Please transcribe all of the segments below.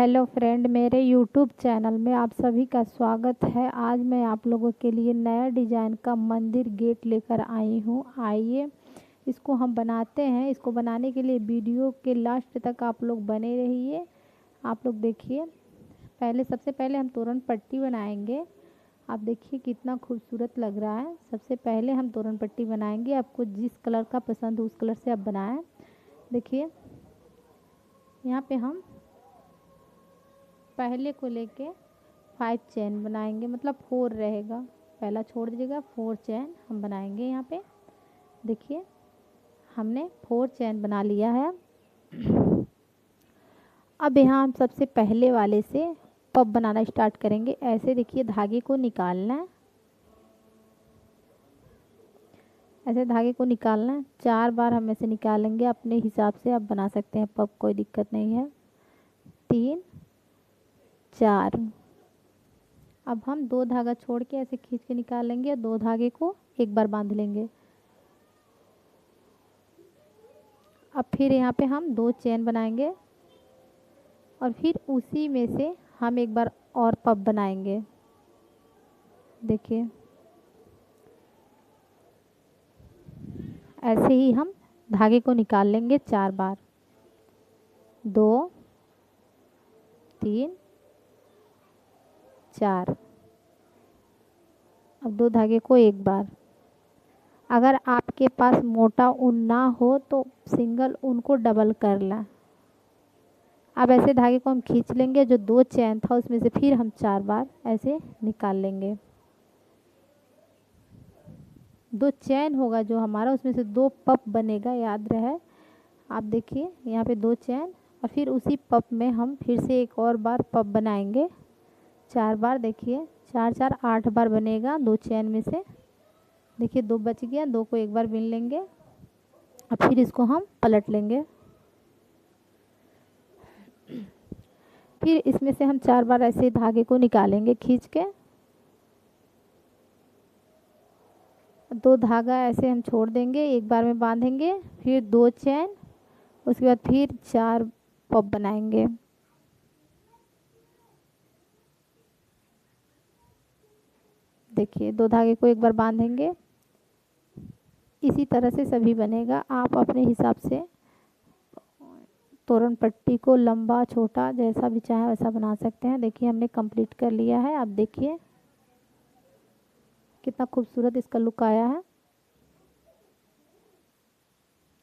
Hello friend, मेरे YouTube channel में आप सभी का स्वागत है। आज मैं आप लोगों के लिए नया डिज़ाइन का मंदिर गेट लेकर आई हूँ। आइए इसको हम बनाते हैं। इसको बनाने के लिए वीडियो के लास्ट तक आप लोग बने रहिए। आप लोग देखिए, सबसे पहले हम तोरण पट्टी बनाएंगे। आप देखिए कितना खूबसूरत लग रहा है। सबसे पहले हम तोरण पट्टी बनाएंगे। आपको जिस कलर का पसंद हो उस कलर से आप बनाएं। देखिए यहाँ पे हम पहले को लेके 5 चेन बनाएंगे, मतलब 4 रहेगा। पहला छोड़ दीजिएगा, 4 चेन हम बनाएंगे। यहाँ पे देखिए हमने 4 चेन बना लिया है। अब यहाँ हम सबसे पहले वाले से पप बनाना स्टार्ट करेंगे। ऐसे देखिए धागे को निकालना है, ऐसे धागे को निकालना है। 4 बार हम ऐसे निकालेंगे। अपने हिसाब से आप बना सकते हैं पप, कोई दिक्कत नहीं है। 3 4। अब हम 2 धागा छोड़ के ऐसे खींच के निकालेंगे। 2 धागे को एक बार बांध लेंगे। अब फिर यहाँ पे हम 2 चेन बनाएंगे और फिर उसी में से हम एक बार और पप बनाएंगे। देखिए ऐसे ही हम धागे को निकाल लेंगे 4 बार। 2 3 4। अब 2 धागे को एक बार। अगर आपके पास मोटा ऊन ना हो तो सिंगल ऊन को डबल कर लें। अब ऐसे धागे को हम खींच लेंगे। जो 2 चेन था उसमें से फिर हम 4 बार ऐसे निकाल लेंगे। 2 चेन होगा जो हमारा, उसमें से 2 पप बनेगा, याद रहे। आप देखिए यहाँ पे 2 चेन और फिर उसी पप में हम फिर से एक और बार पप बनाएंगे 4 बार। देखिए 4 4 8 बार बनेगा 2 चेन में से। देखिए 2 बच गया, 2 को एक बार बिन लेंगे और फिर इसको हम पलट लेंगे। फिर इसमें से हम 4 बार ऐसे धागे को निकालेंगे खींच के। 2 धागा ऐसे हम छोड़ देंगे, एक बार में बांधेंगे, फिर 2 चेन, उसके बाद फिर 4 पप बनाएंगे। देखिए 2 धागे को एक बार बांधेंगे। इसी तरह से सभी बनेगा। आप अपने हिसाब से तोरण पट्टी को लंबा छोटा जैसा भी चाहे वैसा बना सकते हैं। देखिए हमने कंप्लीट कर लिया है। अब देखिए कितना खूबसूरत इसका लुक आया है।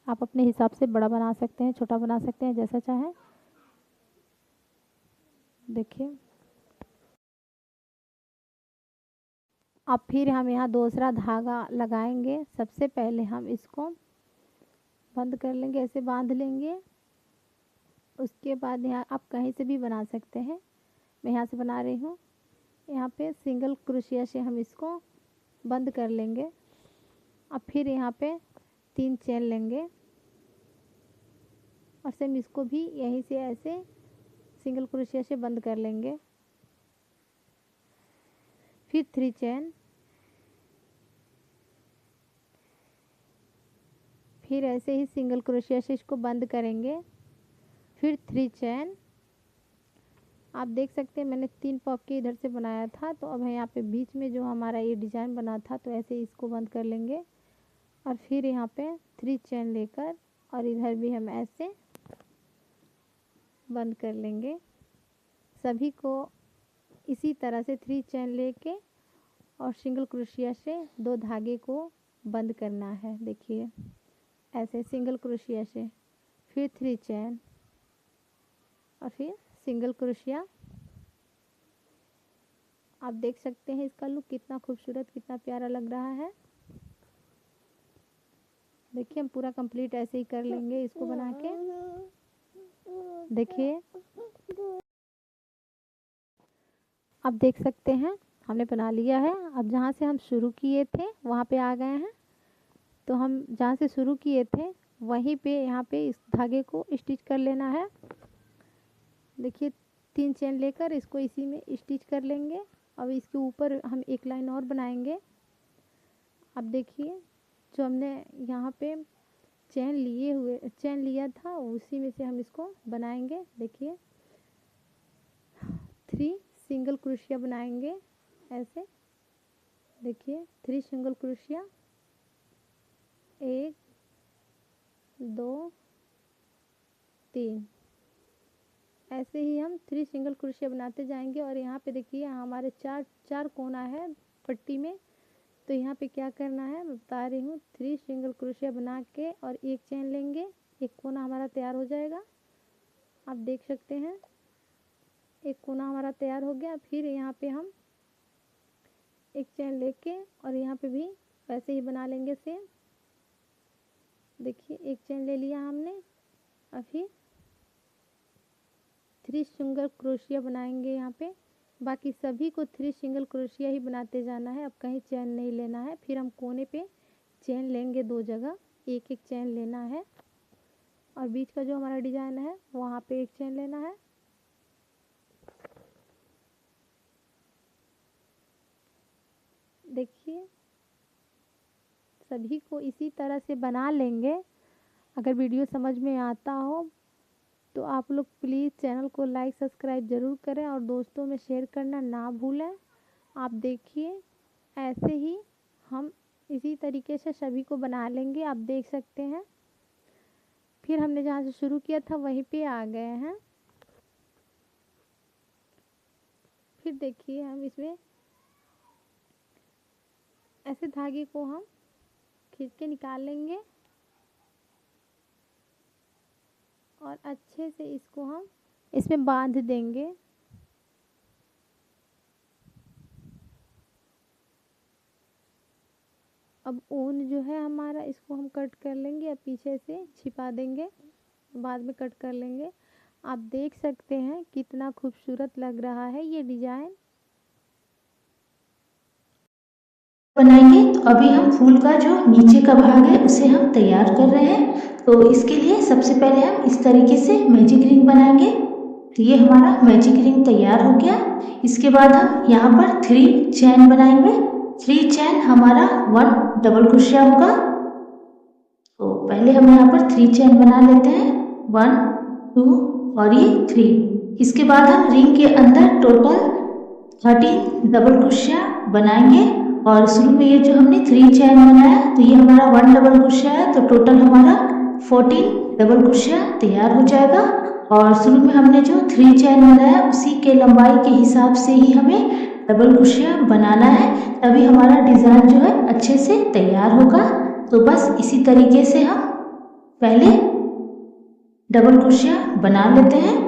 आप अपने हिसाब से बड़ा बना सकते हैं, छोटा बना सकते हैं, जैसा चाहें। देखिए अब फिर हम यहाँ दूसरा धागा लगाएंगे। सबसे पहले हम इसको बंद कर लेंगे, ऐसे बांध लेंगे। उसके बाद यहाँ आप कहीं से भी बना सकते हैं। मैं यहाँ से बना रही हूँ। यहाँ पे सिंगल क्रोशिया से हम इसको बंद कर लेंगे। अब फिर यहाँ पे 3 चेन लेंगे और सेम इसको भी यहीं से ऐसे सिंगल क्रोशिया से बंद कर लेंगे। फिर 3 चेन, फिर ऐसे ही सिंगल क्रोशिया से इसको बंद करेंगे। फिर 3 चेन। आप देख सकते हैं मैंने 3 पॉकेट इधर से बनाया था, तो अब यहाँ पे बीच में जो हमारा ये डिज़ाइन बना था, तो ऐसे इसको बंद कर लेंगे और फिर यहाँ पे 3 चेन लेकर और इधर भी हम ऐसे बंद कर लेंगे। सभी को इसी तरह से 3 चेन लेके और सिंगल क्रोशिया से 2 धागे को बंद करना है। देखिए ऐसे सिंगल क्रोशिया से, फिर 3 चेन और फिर सिंगल क्रोशिया। आप देख सकते हैं इसका लुक कितना खूबसूरत, कितना प्यारा लग रहा है। देखिए हम पूरा कंप्लीट ऐसे ही कर लेंगे इसको बना के। देखिए आप देख सकते हैं हमने बना लिया है। अब जहाँ से हम शुरू किए थे वहाँ पे आ गए हैं। तो हम जहाँ से शुरू किए थे वहीं पे यहाँ पे इस धागे को स्टिच कर लेना है। देखिए 3 चेन लेकर इसको इसी में स्टिच कर लेंगे। अब इसके ऊपर हम एक लाइन और बनाएंगे। अब देखिए जो हमने यहाँ पे चेन लिया था उसी में से हम इसको बनाएंगे। देखिए 3 सिंगल क्रोशिया बनाएंगे। ऐसे देखिए 3 सिंगल क्रोशिया, 1 2 3। ऐसे ही हम 3 सिंगल क्रोशिया बनाते जाएंगे। और यहाँ पे देखिए हमारे चार कोना है पट्टी में, तो यहाँ पे क्या करना है मैं बता रही हूँ। 3 सिंगल क्रोशिया बना के और एक चेन लेंगे, एक कोना हमारा तैयार हो जाएगा। आप देख सकते हैं एक कोना हमारा तैयार हो गया। फिर यहाँ पे हम एक चेन लेके और यहाँ पे भी वैसे ही बना लेंगे सेम। देखिए एक चेन ले लिया हमने और फिर 3 सिंगल क्रोशिया बनाएंगे यहाँ पे। बाकी सभी को 3 सिंगल क्रोशिया ही बनाते जाना है, अब कहीं चेन नहीं लेना है। फिर हम कोने पे चेन लेंगे 2 जगह, एक एक चेन लेना है। और बीच का जो हमारा डिजाइन है वहाँ पे एक चेन लेना है। देखिए सभी को इसी तरह से बना लेंगे। अगर वीडियो समझ में आता हो तो आप लोग प्लीज़ चैनल को लाइक सब्सक्राइब ज़रूर करें और दोस्तों में शेयर करना ना भूलें। आप देखिए ऐसे ही हम इसी तरीके से सभी को बना लेंगे। आप देख सकते हैं फिर हमने जहाँ से शुरू किया था वहीं पे आ गए हैं। फिर देखिए हम इसमें ऐसे धागे को हम खींच के निकाल लेंगे और अच्छे से इसको हम इसमें बांध देंगे। अब ऊन जो है हमारा इसको हम कट कर लेंगे और पीछे से छिपा देंगे, बाद में कट कर लेंगे। आप देख सकते हैं कितना खूबसूरत लग रहा है ये डिजाइन। बनाएंगे तो अभी हम फूल का जो नीचे का भाग है उसे हम तैयार कर रहे हैं। तो इसके लिए सबसे पहले हम इस तरीके से मैजिक रिंग बनाएंगे। तो ये हमारा मैजिक रिंग तैयार हो गया। इसके बाद हम यहाँ पर 3 चैन बनाएंगे। 3 चैन हमारा 1 डबल क्रोशिया होगा। तो पहले हम यहाँ पर 3 चैन बना लेते हैं, 1 2 और ये 3। इसके बाद हम रिंग के अंदर टोटल 13 डबल क्रोशिया बनाएंगे। और शुरू में ये जो हमने 3 चैन बनाया तो ये हमारा 1 डबल क्रोशिया है, तो टोटल हमारा 14 डबल क्रोशिया तैयार हो जाएगा। और शुरू में हमने जो 3 चैन बनाया उसी के लंबाई के हिसाब से ही हमें डबल क्रोशिया बनाना है, तभी हमारा डिज़ाइन जो है अच्छे से तैयार होगा। तो बस इसी तरीके से हम पहले डबल क्रोशिया बना लेते हैं।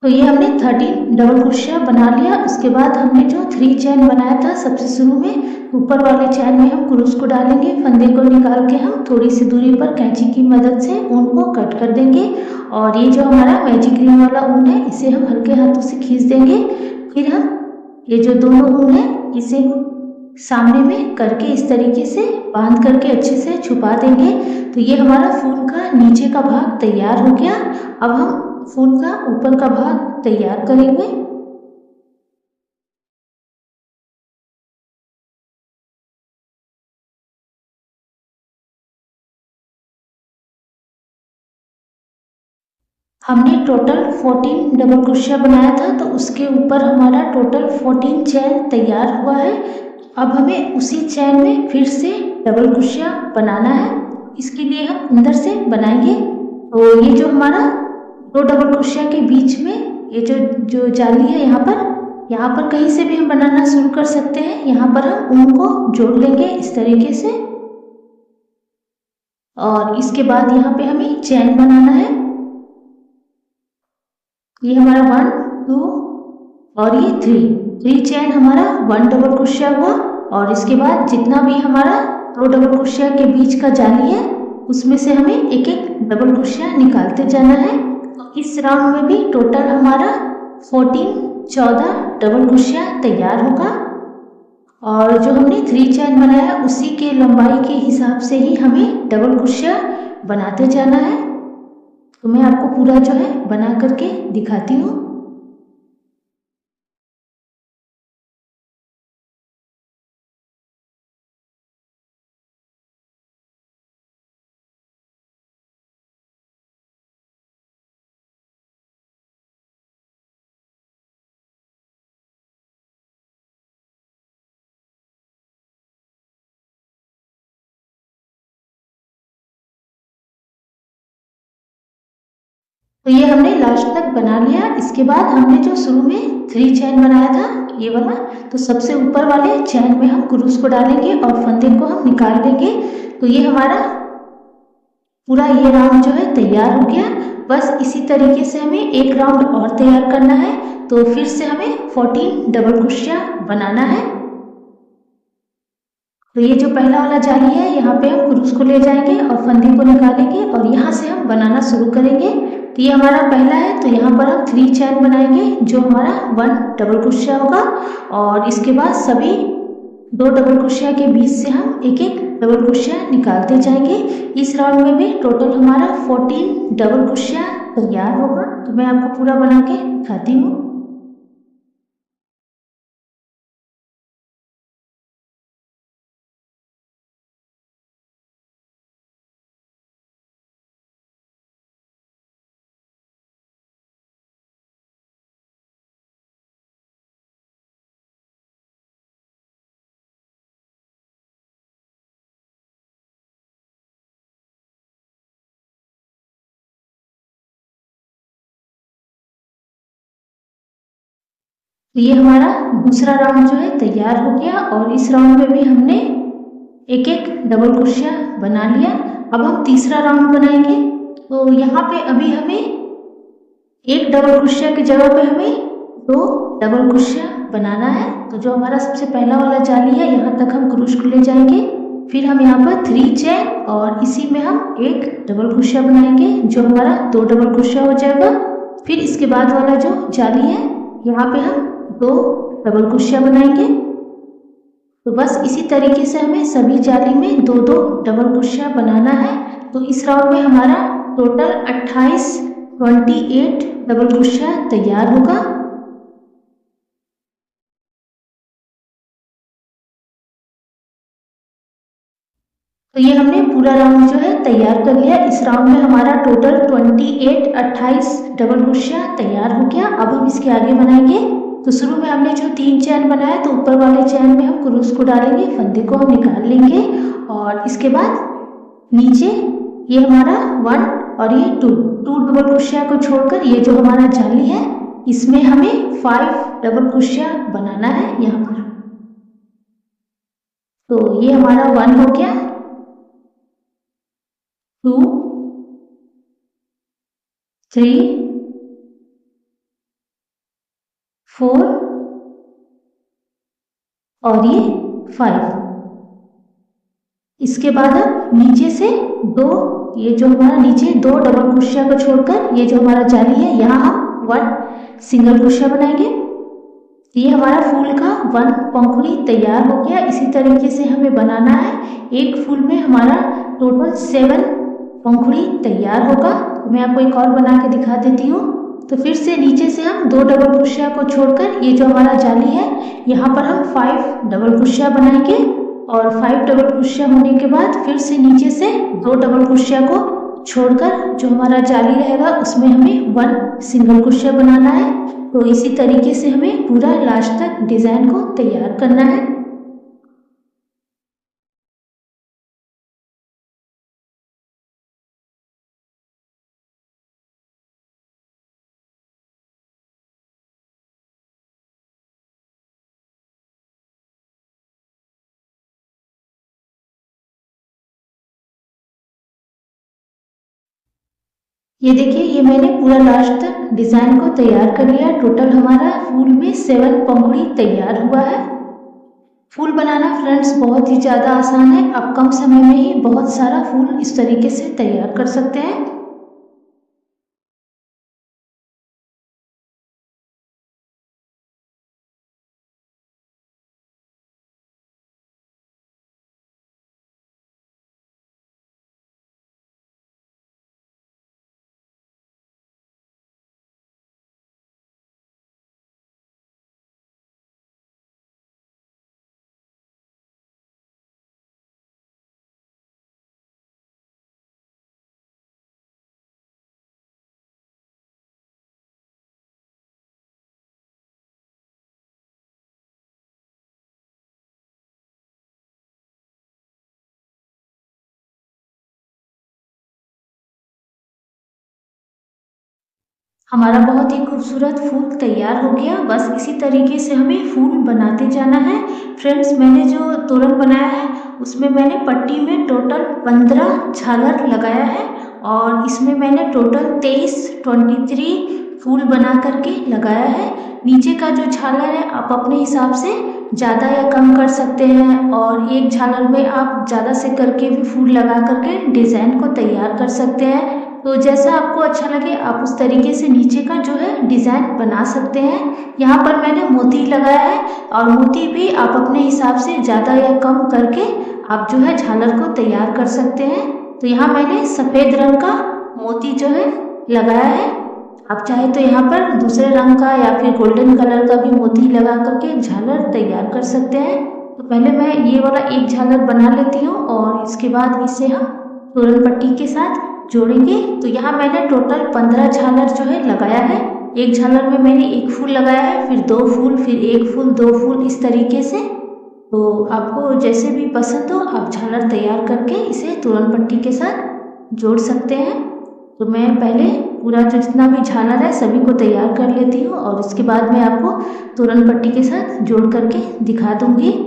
तो ये हमने 13 डबल क्रोशिया बना लिया। उसके बाद हमने जो 3 चैन बनाया था सबसे शुरू में, ऊपर वाले चैन में हम क्रूस को डालेंगे। फंदे को निकाल के हम थोड़ी सी दूरी पर कैंची की मदद से ऊन को कट कर देंगे। और ये जो हमारा मैजिक रिंग वाला ऊन है इसे हम हल्के हाथों से खींच देंगे। फिर हम ये जो दोनों ऊन है इसे सामने में करके इस तरीके से बांध करके अच्छे से छुपा देंगे। तो ये हमारा फूल का नीचे का भाग तैयार हो गया। अब हम फूल का ऊपर का भाग तैयार करेंगे। हमने टोटल 14 डबल क्रोशिया बनाया था, तो उसके ऊपर हमारा टोटल 14 चैन तैयार हुआ है। अब हमें उसी चैन में फिर से डबल क्रोशिया बनाना है। इसके लिए हम अंदर से बनाएंगे। तो ये जो हमारा 2 डबल क्रोशिया के बीच में ये जो जाली है यहाँ पर कहीं से भी हम बनाना शुरू कर सकते हैं। यहाँ पर हम ऊन को जोड़ लेंगे इस तरीके से। और इसके बाद यहाँ पे हमें चैन बनाना है। ये हमारा 1 2 और ये 3 चैन हमारा 1 डबल क्रोशिया हुआ। और इसके बाद जितना भी हमारा 2 डबल क्रोशिया के बीच का जाली है उसमें से हमें एक एक डबल क्रोशिया निकालते जाना है। तो इस राउंड में भी टोटल हमारा 14 14 डबल क्रोशिया तैयार होगा। और जो हमने 3 चैन बनाया उसी के लंबाई के हिसाब से ही हमें डबल क्रोशिया बनाते जाना है। तो मैं आपको पूरा जो है बना करके दिखाती हूँ। तो ये हमने लास्ट तक बना लिया। इसके बाद हमने जो शुरू में 3 चैन बनाया था ये वाला, तो सबसे ऊपर वाले चैन में हम क्रूस को डालेंगे और फंदे को हम निकाल लेंगे। तो ये हमारा पूरा ये राउंड जो है तैयार हो गया। बस इसी तरीके से हमें एक राउंड और तैयार करना है। तो फिर से हमें 14 डबल क्रोशिया बनाना है। तो ये जो पहला वाला जाली है यहाँ पे हम क्रूस को ले जाएंगे और फंदे को निकालेंगे और यहाँ से हम बनाना शुरू करेंगे। तो ये हमारा पहला है, तो यहाँ पर हम 3 चैन बनाएंगे जो हमारा 1 डबल क्रोशिया होगा। और इसके बाद सभी 2 डबल क्रोशिया के बीच से हम एक एक डबल क्रोशिया निकालते जाएंगे। इस राउंड में भी टोटल हमारा 14 डबल क्रोशिया तैयार होगा। तो मैं आपको पूरा बना के दिखाती हूँ। तो ये हमारा दूसरा राउंड जो है तैयार हो गया और इस राउंड में भी हमने एक एक डबल क्रोशिया बना लिया। अब हम तीसरा राउंड बनाएंगे। तो यहाँ पे अभी हमें एक डबल क्रोशिया की जगह पे हमें 2 डबल क्रोशिया बनाना है। तो जो हमारा सबसे पहला वाला जाली है यहाँ तक हम क्रूस को ले जाएंगे। फिर हम यहाँ पर 3 चैन और इसी में हम एक डबल क्रोशिया बनाएंगे जो हमारा 2 डबल क्रोशिया हो जाएगा। फिर इसके बाद वाला जो जाली है यहाँ पे हम 2 डबल क्रोशिया बनाएंगे। तो बस इसी तरीके से हमें सभी जाली में 2-2 डबल क्रोशिया बनाना है। तो इस राउंड में हमारा टोटल 28 डबल क्रोशिया तैयार होगा। तो ये हमने पूरा राउंड जो है तैयार कर लिया। इस राउंड में हमारा टोटल 28 डबल क्रोशिया तैयार हो गया। अब हम इसके आगे बनाएंगे। तो शुरू में हमने जो 3 चैन बनाया तो ऊपर वाले चैन में हम क्रूस को डालेंगे, फंदे को हम निकाल लेंगे और इसके बाद नीचे ये हमारा 1 और ये 2 डबल क्रोशिया को छोड़कर ये जो हमारा जाली है इसमें हमें 5 डबल क्रोशिया बनाना है यहाँ पर। तो ये हमारा 1 हो गया, 2, 3, 4 और ये 5। इसके बाद हम नीचे से 2, ये जो हमारा नीचे 2 डबल क्रोशिया को छोड़कर ये जो हमारा जाली है यहाँ हम 1 सिंगल क्रोशिया बनाएंगे। ये हमारा फूल का 1 पंखुड़ी तैयार हो गया। इसी तरीके से हमें बनाना है। एक फूल में हमारा टोटल 7 पंखुड़ी तैयार होगा। मैं आपको एक और बना के दिखा देती हूँ। तो फिर से नीचे से हम 2 डबल क्रोशिया को छोड़कर ये जो हमारा जाली है यहाँ पर हम 5 डबल क्रोशिया बनाएंगे और 5 डबल क्रोशिया होने के बाद फिर से नीचे से 2 डबल क्रोशिया को छोड़कर जो हमारा जाली रहेगा उसमें हमें 1 सिंगल क्रोशिया बनाना है। तो इसी तरीके से हमें पूरा लास्ट तक डिजाइन को तैयार करना है। ये देखिए ये मैंने पूरा लास्ट तक डिजाइन को तैयार कर लिया। टोटल हमारा फूल में 7 पंखुड़ी तैयार हुआ है। फूल बनाना फ्रेंड्स बहुत ही ज़्यादा आसान है। आप कम समय में ही बहुत सारा फूल इस तरीके से तैयार कर सकते हैं। हमारा बहुत ही खूबसूरत फूल तैयार हो गया। बस इसी तरीके से हमें फूल बनाते जाना है। फ्रेंड्स, मैंने जो तोरण बनाया है उसमें मैंने पट्टी में टोटल 15 झालर लगाया है और इसमें मैंने टोटल 23 फूल बना करके लगाया है। नीचे का जो झालर है आप अपने हिसाब से ज़्यादा या कम कर सकते हैं और एक झालर में आप ज़्यादा से करके भी फूल लगा करके डिज़ाइन को तैयार कर सकते हैं। तो जैसा आपको अच्छा लगे आप उस तरीके से नीचे का जो है डिज़ाइन बना सकते हैं। यहाँ पर मैंने मोती लगाया है और मोती भी आप अपने हिसाब से ज़्यादा या कम करके आप जो है झालर को तैयार कर सकते हैं। तो यहाँ मैंने सफ़ेद रंग का मोती जो है लगाया है। आप चाहे तो यहाँ पर दूसरे रंग का या फिर गोल्डन कलर का भी मोती लगा करके झालर तैयार कर सकते हैं। तो पहले मैं ये वाला एक झालर बना लेती हूँ और इसके बाद इसे हम तोरण पट्टी के साथ जोड़ेंगे। तो यहाँ मैंने टोटल 15 झालर जो है लगाया है। एक झालर में मैंने एक फूल लगाया है, फिर 2 फूल, फिर एक फूल, 2 फूल, इस तरीके से। तो आपको जैसे भी पसंद हो आप झालर तैयार करके इसे तोरण पट्टी के साथ जोड़ सकते हैं। तो मैं पहले पूरा जो जितना भी झालर है सभी को तैयार कर लेती हूँ और उसके बाद मैं आपको तोरण पट्टी के साथ जोड़ करके दिखा दूँगी।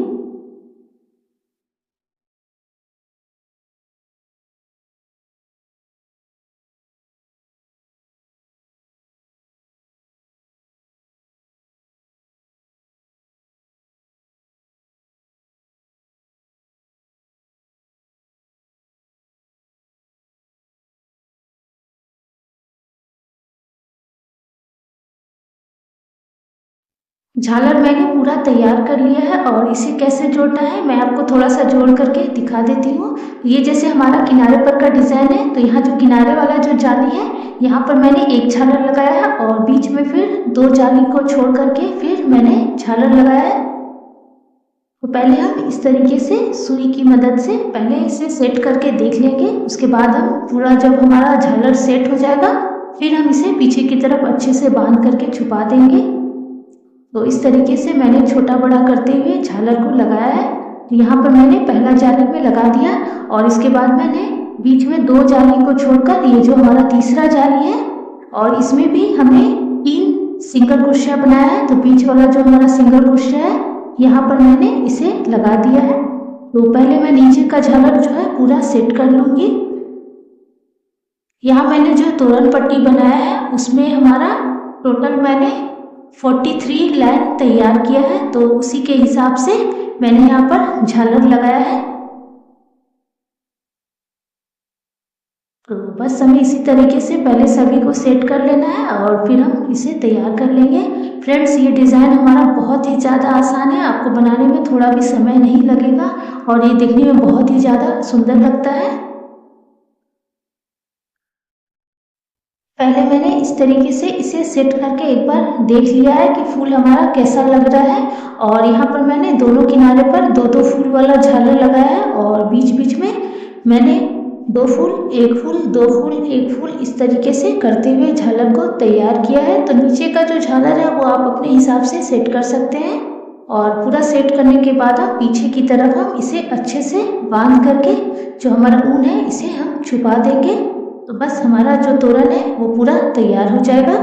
झालर मैंने पूरा तैयार कर लिया है और इसे कैसे जोड़ना है मैं आपको थोड़ा सा जोड़ करके दिखा देती हूँ। ये जैसे हमारा किनारे पर का डिज़ाइन है, तो यहाँ जो किनारे वाला जो जाली है यहाँ पर मैंने एक झालर लगाया है और बीच में फिर 2 जाली को छोड़ करके फिर मैंने झालर लगाया है। तो पहले हम इस तरीके से सुई की मदद से पहले इसे सेट करके देख लेंगे। उसके बाद हम पूरा जब हमारा झालर सेट हो जाएगा फिर हम इसे पीछे की तरफ अच्छे से बांध करके छुपा देंगे। तो इस तरीके से मैंने छोटा बड़ा करते हुए झालर को लगाया है। यहाँ पर मैंने पहला जाली में लगा दिया और इसके बाद मैंने बीच में 2 जाली को छोड़कर ये जो हमारा तीसरा जाली है और इसमें भी हमने 3 सिंगल क्रोशिया बनाया है। तो बीच वाला जो हमारा सिंगल क्रोशिया है यहाँ पर मैंने इसे लगा दिया है। तो पहले मैं नीचे का झालर जो है पूरा सेट कर लूँगी। यहाँ मैंने जो तोरण पट्टी बनाया है उसमें हमारा टोटल मैंने 43 लाइन तैयार किया है। तो उसी के हिसाब से मैंने यहाँ पर झालर लगाया है। तो बस हमें इसी तरीके से पहले सभी को सेट कर लेना है और फिर हम इसे तैयार कर लेंगे। फ्रेंड्स, ये डिज़ाइन हमारा बहुत ही ज़्यादा आसान है, आपको बनाने में थोड़ा भी समय नहीं लगेगा और ये देखने में बहुत ही ज़्यादा सुंदर लगता है। पहले मैंने इस तरीके से इसे सेट करके एक बार देख लिया है कि फूल हमारा कैसा लग रहा है और यहाँ पर मैंने दोनों किनारे पर 2-2 फूल वाला झालर लगाया है और बीच बीच में मैंने 2 फूल, 1 फूल, 2 फूल, 1 फूल, इस तरीके से करते हुए झालर को तैयार किया है। तो नीचे का जो झालर है वो आप अपने हिसाब से सेट कर सकते हैं और पूरा सेट करने के बाद आप पीछे की तरफ हम इसे अच्छे से बांध करके जो हमारा ऊन है इसे हम छुपा देंगे। तो बस हमारा जो तोरण है वो पूरा तैयार हो जाएगा।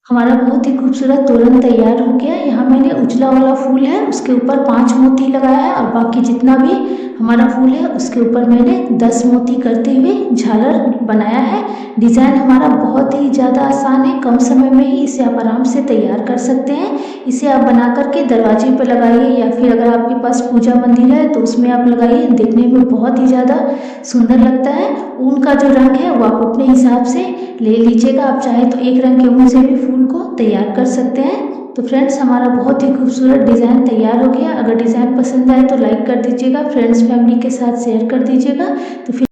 हमारा बहुत ही खूबसूरत तोरण तैयार हो गया। यहाँ मैंने उजला वाला फूल है उसके ऊपर 5 मोती लगाया है और बाकी जितना भी हमारा फूल है उसके ऊपर मैंने 10 मोती करते हुए झालर बनाया है। डिज़ाइन हमारा बहुत ही ज़्यादा आसान है, कम समय में ही इसे आप आराम से तैयार कर सकते हैं। इसे आप बना करके दरवाजे पर लगाइए या फिर अगर आपके पास पूजा मंदिर है तो उसमें आप लगाइए, देखने में बहुत ही ज़्यादा सुंदर लगता है। ऊन का जो रंग है वो आप अपने हिसाब से ले लीजिएगा, आप चाहे तो एक रंग के ऊन से भी फूल को तैयार कर सकते हैं। तो फ्रेंड्स, हमारा बहुत ही खूबसूरत डिज़ाइन तैयार हो गया। अगर डिज़ाइन पसंद आए तो लाइक कर दीजिएगा, फ्रेंड्स फैमिली के साथ शेयर कर दीजिएगा। तो फिर